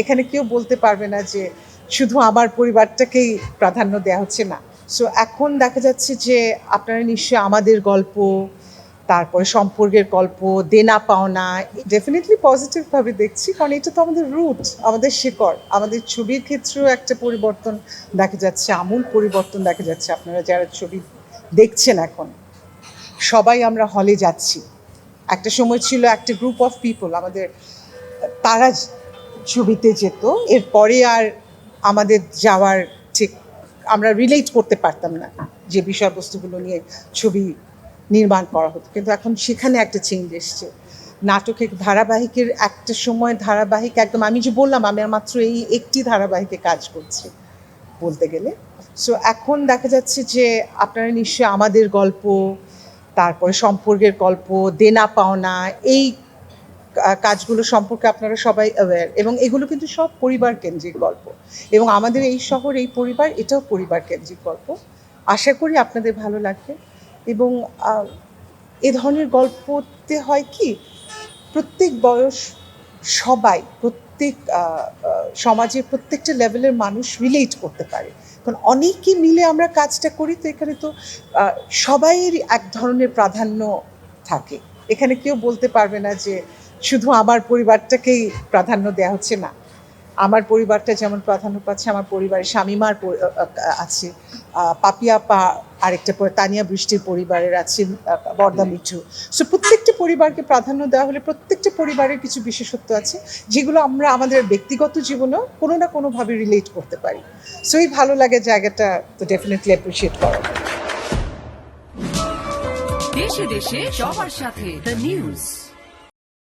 এখানে কেউ বলতে পারবে না যে শুধু আমার পরিবারটাকেই প্রাধান্য দেওয়া হচ্ছে না। সো এখন দেখা যাচ্ছে যে আপনারা নিশ্চয়ই আমাদের গল্প, তারপরে সম্পর্কের গল্প, দেনা পাওনা ডেফিনেটলি পজিটিভভাবে দেখছি, কারণ এটা তো আমাদের রুট, আমাদের শিকড়। আমাদের ছবির ক্ষেত্রেও একটা পরিবর্তন দেখা যাচ্ছে, আমূল পরিবর্তন দেখা যাচ্ছে। আপনারা যারা ছবি দেখছেন এখন সবাই আমরা হলে যাচ্ছি। একটা সময় ছিল একটা গ্রুপ অফ পিপল আমাদের, তারা ছবিতে যেত, এরপরে আর আমাদের যাওয়ার ঠিক আমরা রিলেট করতে পারতাম না যে বিষয়বস্তুগুলো নিয়ে ছবি নির্মাণ করা হতো। কিন্তু এখন সেখানে একটা চেঞ্জ এসছে। নাটকের ধারাবাহিকের একটা সময় ধারাবাহিক একদম, আমি যে বললাম আমি মাত্র এই একটি ধারাবাহিকে কাজ করছি বলতে গেলে। সো এখন দেখা যাচ্ছে যে আপনারা নিশ্চয়ই আমাদের গল্প, তারপরে সম্পর্কের গল্প, দেনা পাওনা, এই কাজগুলো সম্পর্কে আপনারা সবাই অ্যাওয়্যার, এবং এগুলো কিন্তু সব পরিবার কেন্দ্রিক গল্প, এবং আমাদের এই শহর, এই পরিবার, এটাও পরিবার কেন্দ্রিক গল্প। আশা করি আপনাদের ভালো লাগবে। এবং এ ধরনের গল্পতে হয় কি, প্রত্যেক বয়স, সবাই, প্রত্যেক সমাজের প্রত্যেকটা লেভেলের মানুষ রিলেট করতে পারে, কারণ অনেকে মিলে আমরা কাজটা করি। তো এখানে তো সবাইয়ের এক ধরনের প্রাধান্য থাকে। এখানে কেউ বলতে পারবে না যে শুধু আমার পরিবারটাকেই প্রাধান্য দেওয়া হচ্ছে না। আমার পরিবারটা যেমন প্রাধান্য পাচ্ছে, আমার পরিবারের শামিমার আছে, পাপিয়া পা আরেকটা, তানিয়া বৃষ্টির পরিবারের আছে, বর্দা মিঠু। সো প্রত্যেকটা পরিবারকে প্রাধান্য দেওয়া হলে প্রত্যেকটা পরিবারের কিছু বিশেষত্ব আছে যেগুলো আমরা আমাদের ব্যক্তিগত জীবনেও কোনো না কোনোভাবে রিলেট করতে পারি। সো এই ভালো লাগে জায়গাটা তো ডেফিনেটলি অ্যাপ্রিসিয়েট করা। দেশে দেশে সবার সাথে দ্য নিউজ।